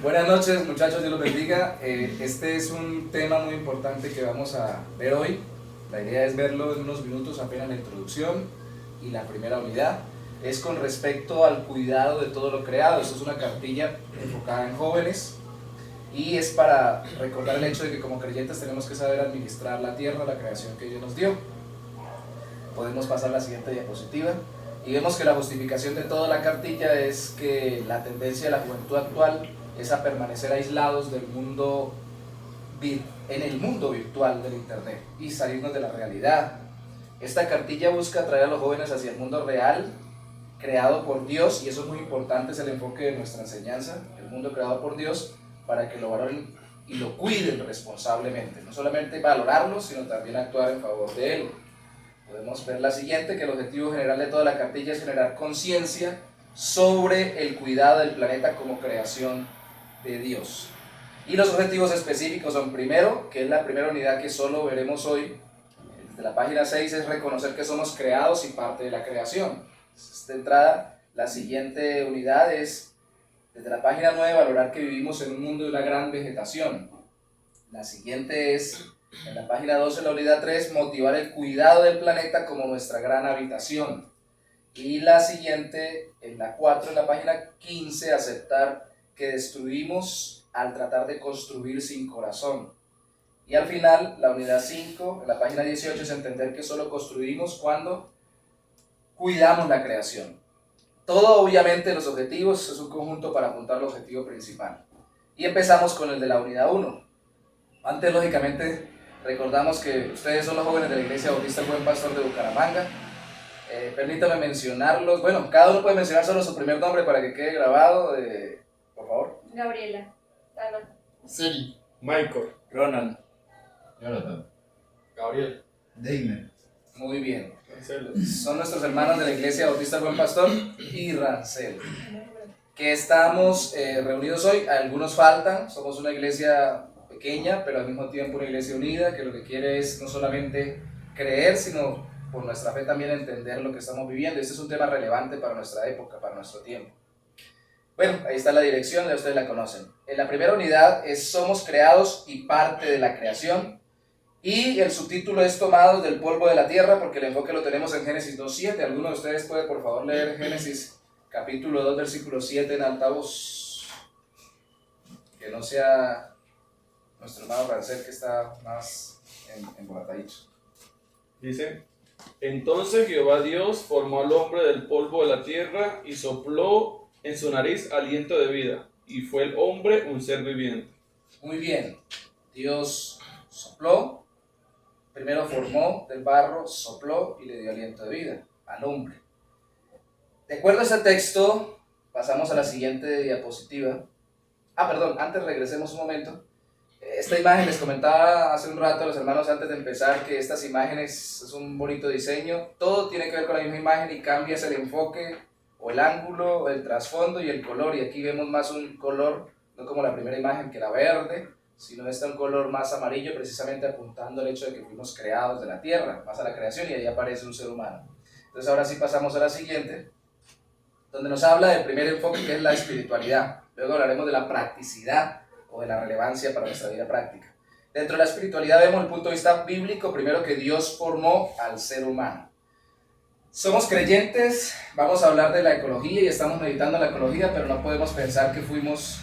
Buenas noches, muchachos, Dios los bendiga. Este es un tema muy importante que vamos a ver hoy. La idea es verlo en unos minutos, apenas la introducción y la primera unidad. Es con respecto al cuidado de todo lo creado. Esto es una cartilla enfocada en jóvenes y es para recordar el hecho de que como creyentes tenemos que saber administrar la tierra, la creación que Dios nos dio. Podemos pasar a la siguiente diapositiva. Y vemos que la justificación de toda la cartilla es que la tendencia de la juventud actual es a permanecer aislados del mundo, en el mundo virtual del internet y salirnos de la realidad. Esta cartilla busca atraer a los jóvenes hacia el mundo real, creado por Dios, y eso es muy importante, es el enfoque de nuestra enseñanza, el mundo creado por Dios, para que lo valoren y lo cuiden responsablemente, no solamente valorarlo, sino también actuar en favor de él. Podemos ver la siguiente, que el objetivo general de toda la cartilla es generar conciencia sobre el cuidado del planeta como creación de Dios. Y los objetivos específicos son: primero, que es la primera unidad que solo veremos hoy, desde la página 6, es reconocer que somos creados y parte de la creación. De entrada, la siguiente unidad es, desde la página 9, valorar que vivimos en un mundo de una gran vegetación. La siguiente es, en la página 12, la unidad 3, motivar el cuidado del planeta como nuestra gran habitación. Y la siguiente, en la 4, en la página 15, aceptar que destruimos al tratar de construir sin corazón. Y al final, la unidad 5, en la página 18, es entender que solo construimos cuando cuidamos la creación. Todo, obviamente, los objetivos es un conjunto para apuntar al objetivo principal. Y empezamos con el de la unidad 1. Antes, lógicamente, recordamos que ustedes son los jóvenes de la Iglesia Bautista El Buen Pastor de Bucaramanga. Permítame mencionarlos. Bueno, cada uno puede mencionar solo su primer nombre para que quede grabado. Por favor. Gabriela. Ana. Siri. Michael. Ronald. Jonathan. Gabriel. Deimer. Muy bien. Cancelo. Son nuestros hermanos de la Iglesia Bautista El Buen Pastor y Rancel, que estamos reunidos hoy. Algunos faltan. Somos una iglesia pequeña, pero al mismo tiempo una iglesia unida, que lo que quiere es no solamente creer, sino por nuestra fe también entender lo que estamos viviendo. Este es un tema relevante para nuestra época, para nuestro tiempo. Bueno, ahí está la dirección, ya ustedes la conocen. En la primera unidad es Somos creados y parte de la creación, y el subtítulo es Tomados del polvo de la tierra, porque el enfoque lo tenemos en Génesis 2.7. ¿Alguno de ustedes puede por favor leer Génesis capítulo 2, versículo 7 en altavoz? Que no sea nuestro hermano Rancel, que está más embolatadito. Dice: Entonces Jehová Dios formó al hombre del polvo de la tierra y sopló en su nariz aliento de vida, y fue el hombre un ser viviente. Muy bien, Dios sopló, primero formó del barro, sopló y le dio aliento de vida al hombre. De acuerdo a ese texto, pasamos a la siguiente diapositiva. Perdón, antes regresemos un momento. Esta imagen, les comentaba hace un rato a los hermanos antes de empezar que estas imágenes es un bonito diseño. Todo tiene que ver con la misma imagen y cambias el enfoque o el ángulo, el trasfondo y el color. Y aquí vemos más un color, no como la primera imagen que era verde, sino un color más amarillo, precisamente apuntando al hecho de que fuimos creados de la tierra, más a la creación, y ahí aparece un ser humano. Entonces ahora sí pasamos a la siguiente, donde nos habla del primer enfoque, que es la espiritualidad. Luego hablaremos de la practicidad o de la relevancia para nuestra vida práctica. Dentro de la espiritualidad vemos el punto de vista bíblico, primero que Dios formó al ser humano. Somos creyentes, vamos a hablar de la ecología y estamos meditando en la ecología, pero no podemos pensar que fuimos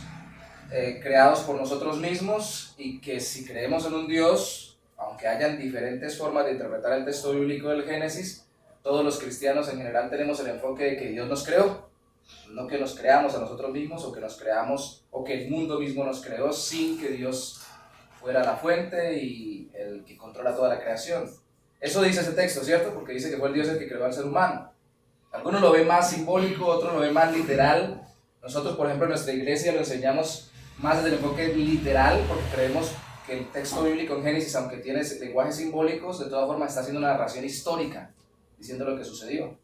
creados por nosotros mismos, y que si creemos en un Dios, aunque hayan diferentes formas de interpretar el texto bíblico del Génesis, todos los cristianos en general tenemos el enfoque de que Dios nos creó, no que nos creamos a nosotros mismos o que nos creamos o que el mundo mismo nos creó sin que Dios fuera la fuente y el que controla toda la creación. Eso dice ese texto, ¿cierto? Porque dice que fue el Dios el que creó al ser humano. Algunos lo ven más simbólico, otros lo ven más literal. Nosotros, por ejemplo, en nuestra iglesia lo enseñamos más desde el enfoque literal, porque creemos que el texto bíblico en Génesis, aunque tiene lenguajes simbólicos, de todas formas está haciendo una narración histórica, diciendo lo que sucedió.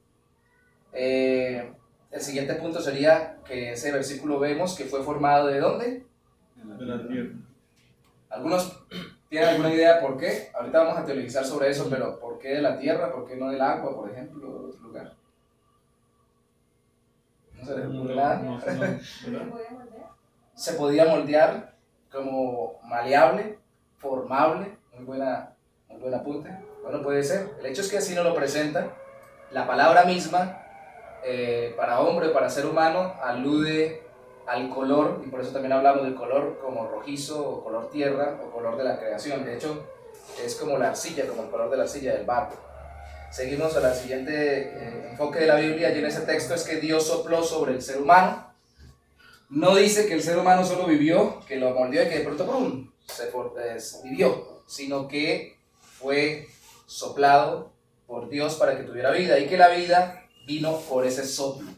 El siguiente punto sería que ese versículo vemos que fue formado ¿de dónde? De la tierra. Algunos tienen alguna idea por qué. Ahorita vamos a teologizar sobre eso, pero ¿por qué de la tierra? ¿Por qué no del agua, por ejemplo, o de otro lugar? ¿No se les ocurre nada? ¿verdad? ¿Se puede volver? se podía moldear como maleable, formable, muy buen apunte. Bueno, puede ser. El hecho es que así nos lo presenta. La palabra misma, para hombre, para ser humano, alude al color, y por eso también hablamos del color como rojizo, o color tierra, o color de la creación. De hecho, es como la arcilla, como el color de la arcilla del barro. Seguimos a la siguiente enfoque de la Biblia, y en ese texto es que Dios sopló sobre el ser humano. No dice que el ser humano solo vivió, que lo moldeó y que de pronto ¡pum!, vivió, sino que fue soplado por Dios para que tuviera vida, y que la vida vino por ese soplo.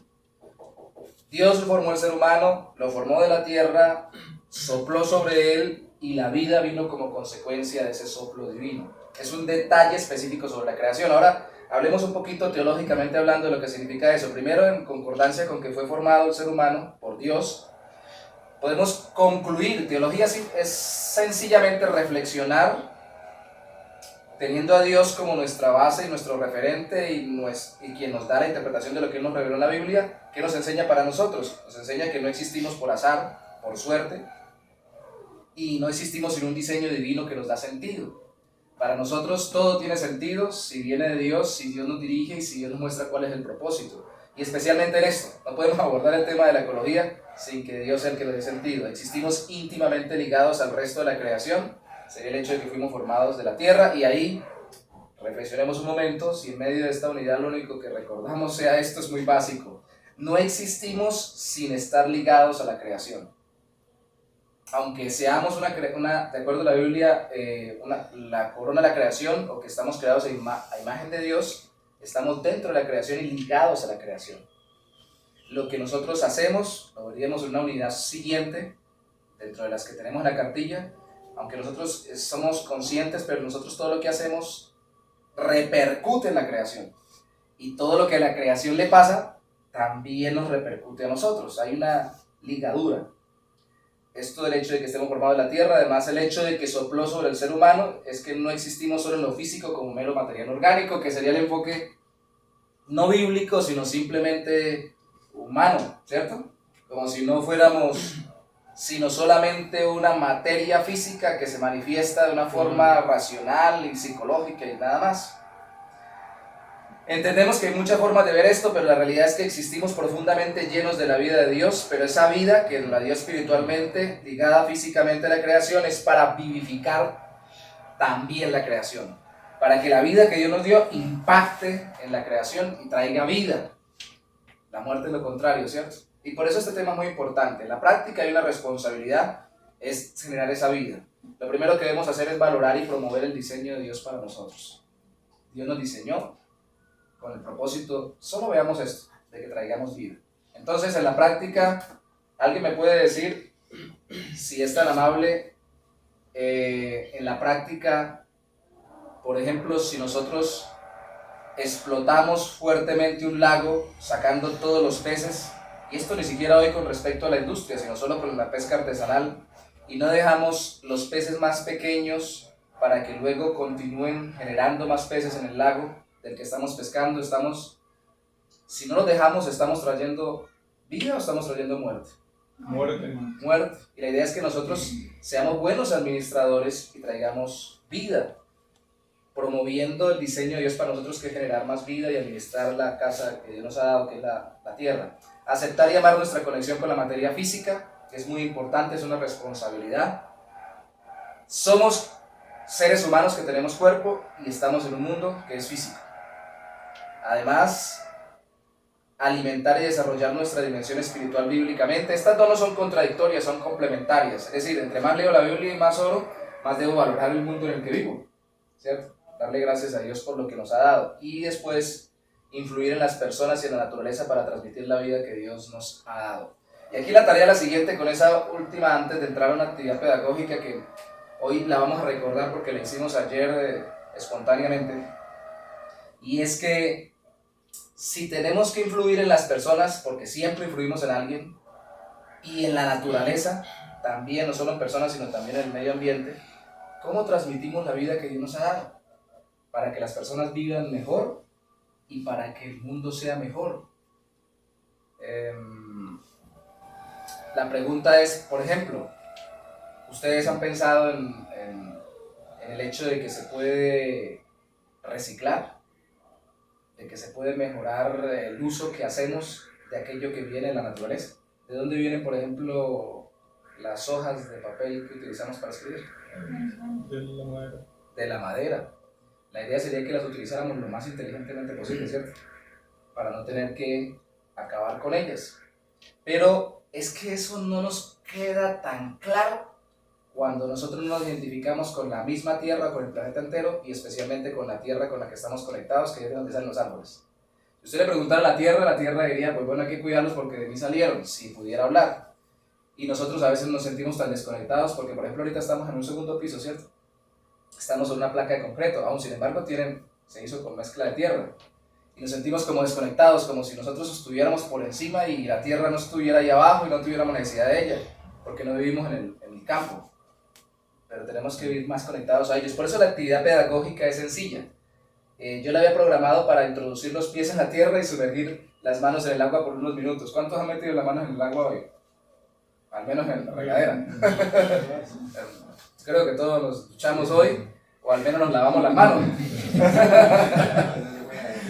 Dios formó al ser humano, lo formó de la tierra, sopló sobre él, y la vida vino como consecuencia de ese soplo divino. Es un detalle específico sobre la creación. Ahora, hablemos un poquito teológicamente hablando de lo que significa eso. Primero, en concordancia con que fue formado el ser humano por Dios, podemos concluir, teología es sencillamente reflexionar teniendo a Dios como nuestra base y nuestro referente y quien nos da la interpretación de lo que Él nos reveló en la Biblia. ¿Qué nos enseña para nosotros? Nos enseña que no existimos por azar, por suerte, y no existimos sin un diseño divino que nos da sentido. Para nosotros todo tiene sentido si viene de Dios, si Dios nos dirige y si Dios nos muestra cuál es el propósito. Y especialmente en esto, no podemos abordar el tema de la ecología sin que Dios sea el que le dé sentido. Existimos íntimamente ligados al resto de la creación, sería el hecho de que fuimos formados de la tierra, y ahí reflexionemos un momento. Si en medio de esta unidad lo único que recordamos sea esto, es muy básico: no existimos sin estar ligados a la creación. Aunque seamos de acuerdo a la Biblia, la corona de la creación, o que estamos creados a imagen de Dios, estamos dentro de la creación y ligados a la creación. Lo que nosotros hacemos, lo veríamos en una unidad siguiente, dentro de las que tenemos la cartilla, aunque nosotros somos conscientes, pero nosotros todo lo que hacemos repercute en la creación. Y todo lo que a la creación le pasa, también nos repercute a nosotros. Hay una ligadura. Esto del hecho de que estemos formados de la tierra, además el hecho de que sopló sobre el ser humano, es que no existimos solo en lo físico como mero material orgánico, que sería el enfoque no bíblico, sino simplemente humano, ¿cierto? Como si no fuéramos sino solamente una materia física que se manifiesta de una forma racional y psicológica y nada más. Entendemos que hay muchas formas de ver esto, pero la realidad es que existimos profundamente llenos de la vida de Dios, pero esa vida que nos la dio espiritualmente, ligada físicamente a la creación, es para vivificar también la creación, para que la vida que Dios nos dio impacte en la creación y traiga vida. La muerte es lo contrario, ¿cierto? Y por eso este tema es muy importante. En la práctica hay una responsabilidad, es generar esa vida. Lo primero que debemos hacer es valorar y promover el diseño de Dios para nosotros. Dios nos diseñó con el propósito, solo veamos esto, de que traigamos vida. Entonces, en la práctica, ¿alguien me puede decir, si es tan amable, en la práctica, por ejemplo, si nosotros explotamos fuertemente un lago, sacando todos los peces, y esto ni siquiera hoy con respecto a la industria, sino solo con la pesca artesanal, y no dejamos los peces más pequeños para que luego continúen generando más peces en el lago del que estamos pescando, si no los dejamos, ¿estamos trayendo vida o estamos trayendo muerte? Muerte. Y la idea es que nosotros seamos buenos administradores y traigamos vida, promoviendo el diseño de Dios para nosotros, que es generar más vida y administrar la casa que Dios nos ha dado, que es la tierra. Aceptar y amar nuestra conexión con la materia física, que es muy importante, es una responsabilidad. Somos seres humanos que tenemos cuerpo y estamos en un mundo que es físico. Además, alimentar y desarrollar nuestra dimensión espiritual bíblicamente. Estas dos no son contradictorias, son complementarias. Es decir, entre más leo la Biblia y más oro, más debo valorar el mundo en el que vivo, ¿cierto? Darle gracias a Dios por lo que nos ha dado. Y después, influir en las personas y en la naturaleza para transmitir la vida que Dios nos ha dado. Y aquí la tarea es la siguiente, con esa última, antes de entrar a una actividad pedagógica que hoy la vamos a recordar porque la hicimos ayer espontáneamente. Y es que si tenemos que influir en las personas, porque siempre influimos en alguien, y en la naturaleza también, no solo en personas, sino también en el medio ambiente, ¿cómo transmitimos la vida que Dios nos ha dado? Para que las personas vivan mejor y para que el mundo sea mejor. la pregunta es, por ejemplo, ¿ustedes han pensado en el hecho de que se puede reciclar? De que se puede mejorar el uso que hacemos de aquello que viene de la naturaleza. ¿De dónde vienen, por ejemplo, las hojas de papel que utilizamos para escribir? De la madera. De la madera. La idea sería que las utilizáramos lo más inteligentemente posible, ¿cierto? Para no tener que acabar con ellas. Pero es que eso no nos queda tan claro cuando nosotros nos identificamos con la misma Tierra, con el planeta entero y especialmente con la Tierra con la que estamos conectados, que es de donde salen los árboles. Si usted le preguntara a la Tierra diría, pues bueno, hay que cuidarlos porque de mí salieron, si pudiera hablar. Y nosotros a veces nos sentimos tan desconectados porque, por ejemplo, ahorita estamos en un segundo piso, ¿cierto? Estamos en una placa de concreto, aún sin embargo se hizo con mezcla de tierra. Y nos sentimos como desconectados, como si nosotros estuviéramos por encima y la tierra no estuviera ahí abajo y no tuviéramos necesidad de ella, porque no vivimos en el campo. Pero tenemos que vivir más conectados a ellos. Por eso la actividad pedagógica es sencilla. Yo la había programado para introducir los pies en la tierra y sumergir las manos en el agua por unos minutos. ¿Cuántos han metido las manos en el agua hoy? Al menos en la regadera. Creo que todos nos duchamos hoy, o al menos nos lavamos las manos.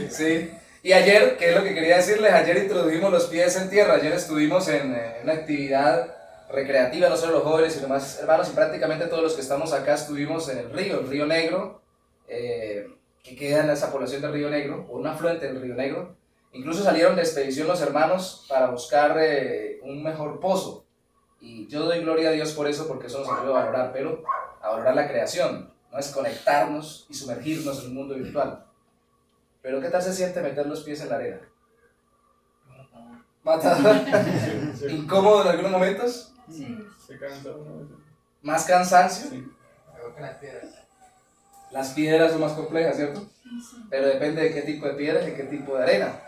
Sí. Y ayer, ¿qué es lo que quería decirles? Ayer introdujimos los pies en tierra. Ayer estuvimos en una actividad recreativa, no solo los jóvenes, sino más hermanos, y prácticamente todos los que estamos acá estuvimos en el Río Negro, que queda en esa población del Río Negro, o un afluente del Río Negro. Incluso salieron de expedición los hermanos para buscar un mejor pozo. Y yo doy gloria a Dios por eso, porque eso nos ayuda a valorar, pero a valorar la creación, no es conectarnos y sumergirnos en un mundo virtual. Pero ¿qué tal se siente meter los pies en la arena? ¿Matador? ¿Incómodo en algunos momentos? Sí. Se cansa uno. ¿Más cansancio? Sí. Mejor que las piedras. Las piedras son más complejas, ¿cierto? Pero depende de qué tipo de piedras y qué tipo de arena.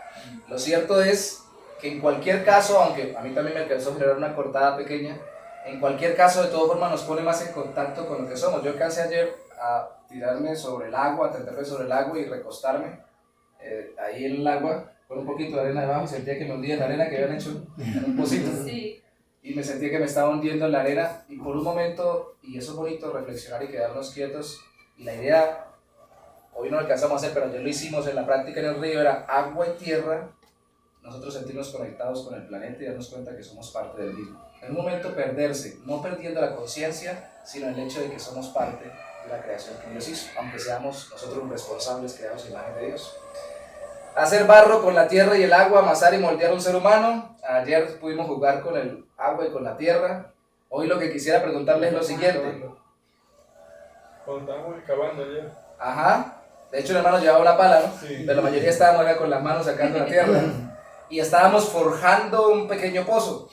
Lo cierto es que en cualquier caso, aunque a mí también me alcanzó a generar una cortada pequeña, en cualquier caso de todas formas nos pone más en contacto con lo que somos. Yo alcancé ayer a tirarme sobre el agua, a tenderme sobre el agua y recostarme ahí en el agua con un poquito de arena debajo y sentía que me hundía en la arena que habían hecho en un pocito. Sí. Y me sentía que me estaba hundiendo en la arena y por un momento, y eso es bonito, reflexionar y quedarnos quietos. Y la idea, hoy no lo alcanzamos a hacer, pero ayer lo hicimos en la práctica en el río, era agua y tierra, nosotros sentirnos conectados con el planeta y darnos cuenta que somos parte del mismo. En un momento perderse, no perdiendo la conciencia, sino el hecho de que somos parte de la creación que Dios hizo, aunque seamos nosotros los responsables creados en imagen de Dios. Hacer barro con la tierra y el agua, amasar y moldear un ser humano. Ayer pudimos jugar con el agua y con la tierra. Hoy lo que quisiera preguntarles es lo siguiente. Cuando estábamos excavando ayer. Ajá. De hecho el hermano llevaba una pala, ¿no? Sí. Pero la mayoría estábamos acá con las manos sacando la tierra. Y estábamos forjando un pequeño pozo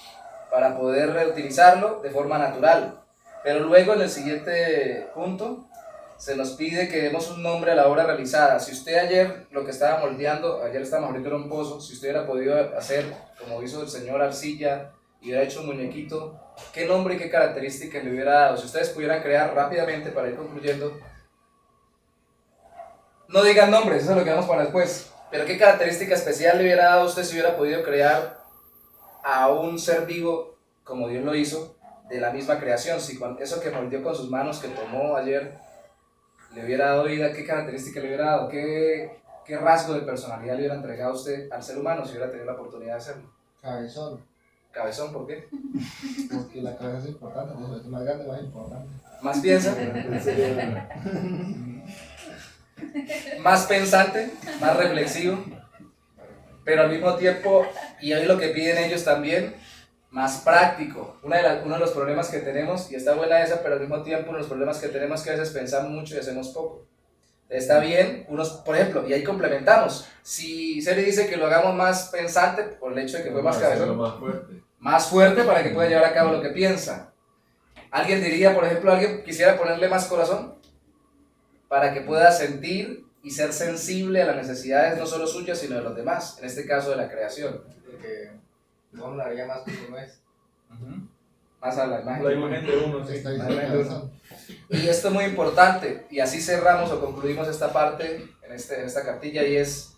para poder reutilizarlo de forma natural. Pero luego en el siguiente punto se nos pide que demos un nombre a la obra realizada. Si usted ayer lo que estaba moldeando, ayer estábamos abriendo un pozo, si usted hubiera podido hacer como hizo el señor arcilla y hubiera hecho un muñequito, ¿qué nombre y qué características le hubiera dado? Si ustedes pudieran crear rápidamente para ir concluyendo, no digan nombres, eso lo quedamos para después, pero ¿qué característica especial le hubiera dado a usted si hubiera podido crear a un ser vivo como Dios lo hizo, de la misma creación? Si con eso que moldeó con sus manos, que tomó ayer, le hubiera dado vida, ¿qué característica le hubiera dado? ¿Qué rasgo de personalidad le hubiera entregado a usted al ser humano si hubiera tenido la oportunidad de hacerlo? Cabezón. Cabezón, ¿por qué? Porque la cabeza es importante, ¿no? Es más grande, más importante. Más piensa, más pensante, más reflexivo, pero al mismo tiempo, y hoy lo que piden ellos también, más práctico. Uno de los problemas que tenemos, y está buena esa, pero al mismo tiempo uno de los problemas que tenemos es que a veces pensamos mucho y hacemos poco. Está bien, por ejemplo, y ahí complementamos. Si Seri dice que lo hagamos más pensante, por el hecho de que fue más cabezón, más fuerte para que pueda llevar a cabo lo que piensa. Alguien diría, por ejemplo, alguien quisiera ponerle más corazón para que pueda sentir y ser sensible a las necesidades no solo suyas, sino de los demás, en este caso de la creación. Porque no la haría más como no es. Más a la imagen. La imagen de uno, sí. Está diciendo cabezón. Y esto es muy importante, y así cerramos o concluimos esta parte en esta cartilla, y es: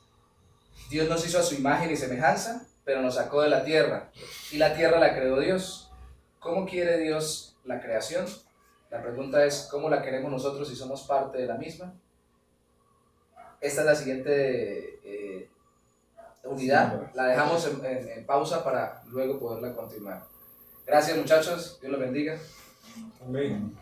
Dios nos hizo a su imagen y semejanza, pero nos sacó de la tierra, y la tierra la creó Dios. ¿Cómo quiere Dios la creación? La pregunta es, ¿cómo la queremos nosotros si somos parte de la misma? Esta es la siguiente unidad. La dejamos en pausa para luego poderla continuar. Gracias muchachos, Dios los bendiga. Amén.